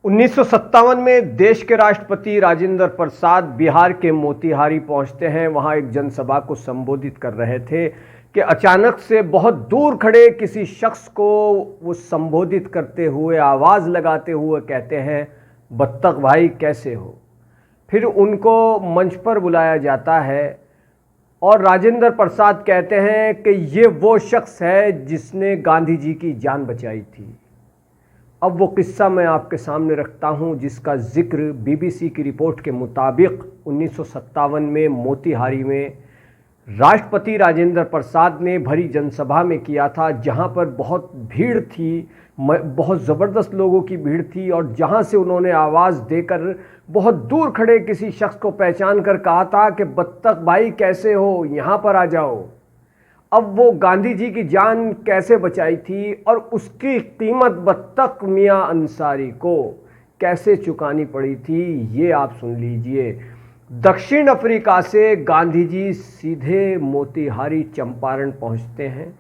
1957 में देश के राष्ट्रपति राजेंद्र प्रसाद बिहार के मोतिहारी पहुंचते हैं। वहां एक जनसभा को संबोधित कर रहे थे कि अचानक से बहुत दूर खड़े किसी शख्स को वो संबोधित करते हुए, आवाज़ लगाते हुए कहते हैं, बत्तख भाई कैसे हो। फिर उनको मंच पर बुलाया जाता है और राजेंद्र प्रसाद कहते हैं कि ये वो शख्स है जिसने गांधी जी की जान बचाई थी। अब वो किस्सा मैं आपके सामने रखता हूं, जिसका जिक्र बीबीसी की रिपोर्ट के मुताबिक 1957 में मोतिहारी में राष्ट्रपति राजेंद्र प्रसाद ने भरी जनसभा में किया था, जहां पर बहुत भीड़ थी, बहुत ज़बरदस्त लोगों की भीड़ थी, और जहां से उन्होंने आवाज़ देकर बहुत दूर खड़े किसी शख्स को पहचान कर कहा था कि बत्तख भाई कैसे हो, यहाँ पर आ जाओ। अब वो गांधी जी की जान कैसे बचाई थी और उसकी कीमत बत्तख मियां अंसारी को कैसे चुकानी पड़ी थी, ये आप सुन लीजिए। दक्षिण अफ्रीका से गांधी जी सीधे मोतिहारी चंपारण पहुंचते हैं।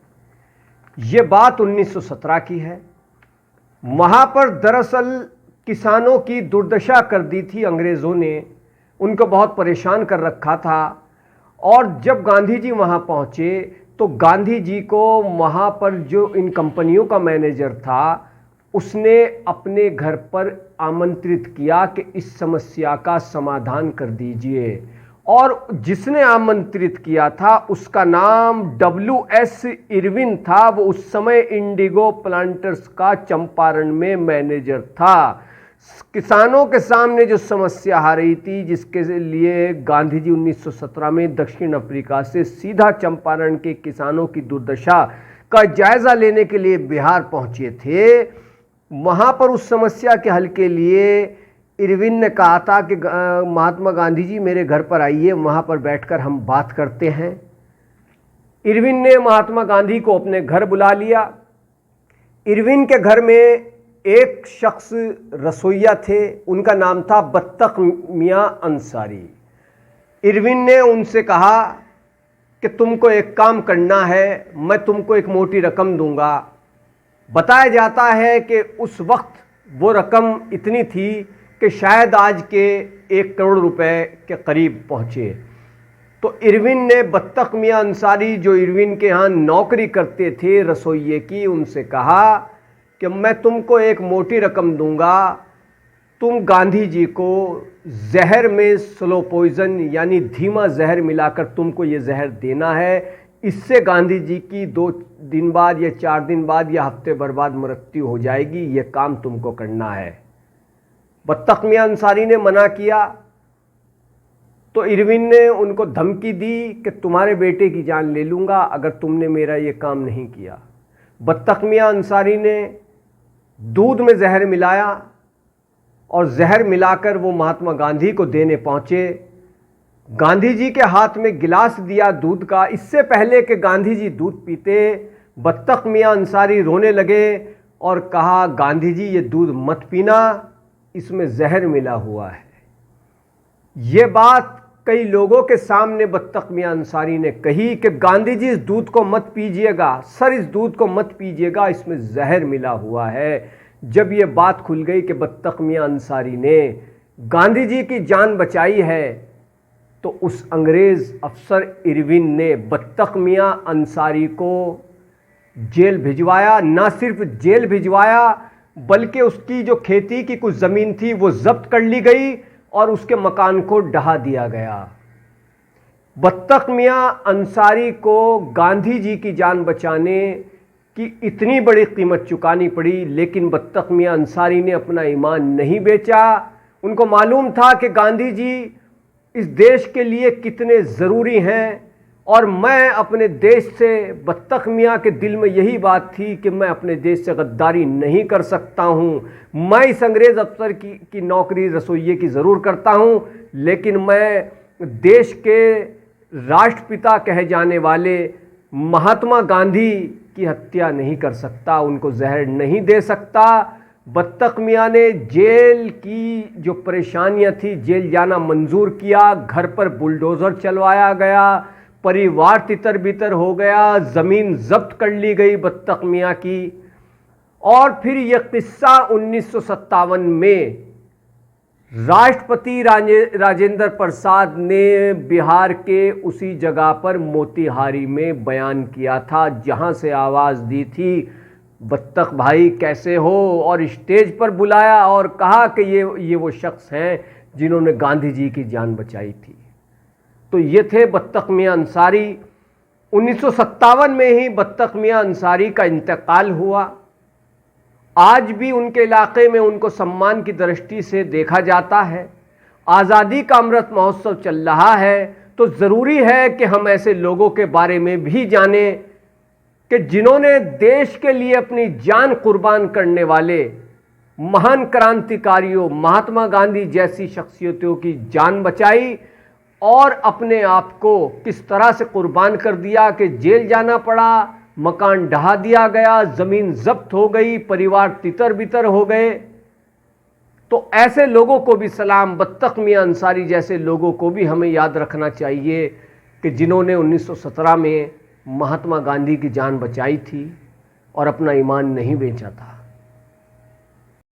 ये बात 1917 की है। वहाँ पर दरअसल किसानों की दुर्दशा कर दी थी अंग्रेज़ों ने, उनको बहुत परेशान कर रखा था। और जब गांधी जी वहाँ पहुँचे तो गांधी जी को वहाँ पर जो इन कंपनियों का मैनेजर था, उसने अपने घर पर आमंत्रित किया कि इस समस्या का समाधान कर दीजिए। और जिसने आमंत्रित किया था उसका नाम WS इरविन था। वो उस समय इंडिगो प्लांटर्स का चंपारण में मैनेजर था। किसानों के सामने जो समस्या आ रही थी, जिसके लिए गांधी जी 1917 में दक्षिण अफ्रीका से सीधा चंपारण के किसानों की दुर्दशा का जायजा लेने के लिए बिहार पहुंचे थे, वहां पर उस समस्या के हल के लिए इरविन ने कहा था कि महात्मा गांधी जी मेरे घर पर आइए, वहां पर बैठकर हम बात करते हैं। इरविन ने महात्मा गांधी को अपने घर बुला लिया। इरविन के घर में एक शख्स रसोइया थे, उनका नाम था बत्तख मियां अंसारी। इरविन ने उनसे कहा कि तुमको एक काम करना है, मैं तुमको एक मोटी रकम दूंगा। बताया जाता है कि उस वक्त वो रकम इतनी थी कि शायद आज के 1 करोड़ रुपए के करीब पहुंचे। तो इरविन ने बत्तख मियां अंसारी, जो इरविन के यहाँ नौकरी करते थे रसोइये की, उनसे कहा कि मैं तुमको एक मोटी रकम दूंगा, तुम गांधी जी को जहर में स्लो पॉइजन यानी धीमा जहर मिलाकर तुमको ये जहर देना है। इससे गांधी जी की 2 दिन बाद या 4 दिन बाद या हफ्ते भर बाद मृत्यु हो जाएगी। ये काम तुमको करना है। बत्तख मियां अंसारी ने मना किया तो इरविन ने उनको धमकी दी कि तुम्हारे बेटे की जान ले लूँगा अगर तुमने मेरा ये काम नहीं किया। बत्तख मियां अंसारी ने दूध में जहर मिलाया और जहर मिलाकर वो महात्मा गांधी को देने पहुंचे। गांधी जी के हाथ में गिलास दिया दूध का। इससे पहले कि गांधी जी दूध पीते, बत्तख मियां अंसारी रोने लगे और कहा, गांधी जी ये दूध मत पीना, इसमें जहर मिला हुआ है। ये बात कई लोगों के सामने बत्तख मियां अंसारी ने कही कि गांधी जी इस दूध को मत पीजिएगा, सर इस दूध को मत पीजिएगा, इसमें जहर मिला हुआ है। जब ये बात खुल गई कि बत्तख मियां अंसारी ने गांधी जी की जान बचाई है, तो उस अंग्रेज अफसर इरविन ने बत्तख मियां अंसारी को जेल भिजवाया। ना सिर्फ जेल भिजवाया बल्कि उसकी जो खेती की कुछ ज़मीन थी वो जब्त कर ली गई और उसके मकान को ढहा दिया गया। बत्तख मियां अंसारी को गांधी जी की जान बचाने की इतनी बड़ी कीमत चुकानी पड़ी, लेकिन बत्तख मियां अंसारी ने अपना ईमान नहीं बेचा। उनको मालूम था कि गांधी जी इस देश के लिए कितने ज़रूरी हैं और मैं अपने देश से, बत्तख मियां के दिल में यही बात थी कि मैं अपने देश से गद्दारी नहीं कर सकता हूं। मैं इस अंग्रेज़ अफसर की नौकरी रसोइये की ज़रूर करता हूं, लेकिन मैं देश के राष्ट्रपिता कहे जाने वाले महात्मा गांधी की हत्या नहीं कर सकता, उनको जहर नहीं दे सकता। बत्तख मियां ने जेल की जो परेशानियां थी, जेल जाना मंजूर किया। घर पर बुलडोज़र चलवाया गया, परिवार तितर बितर हो गया, ज़मीन जब्त कर ली गई बत्तख मियां की। और फिर यह किस्सा 1957 में राष्ट्रपति राजेंद्र प्रसाद ने बिहार के उसी जगह पर मोतिहारी में बयान किया था, जहां से आवाज़ दी थी बत्तख भाई कैसे हो, और स्टेज पर बुलाया और कहा कि ये वो शख्स हैं जिन्होंने गांधी जी की जान बचाई थी। तो ये थे बत्तख मियां अंसारी। 1957 में ही बत्तख मियां अंसारी का इंतकाल हुआ। आज भी उनके इलाके में उनको सम्मान की दृष्टि से देखा जाता है। आज़ादी का अमृत महोत्सव चल रहा है, तो ज़रूरी है कि हम ऐसे लोगों के बारे में भी जानें कि जिन्होंने देश के लिए अपनी जान कुर्बान करने वाले महान क्रांतिकारियों महात्मा गांधी जैसी शख्सियतों की जान बचाई और अपने आप को किस तरह से कुर्बान कर दिया कि जेल जाना पड़ा, मकान ढहा दिया गया, ज़मीन जब्त हो गई, परिवार तितर बितर हो गए। तो ऐसे लोगों को भी सलाम, बत्तख मियां अंसारी जैसे लोगों को भी हमें याद रखना चाहिए कि जिन्होंने 1917 में महात्मा गांधी की जान बचाई थी और अपना ईमान नहीं बेचा था।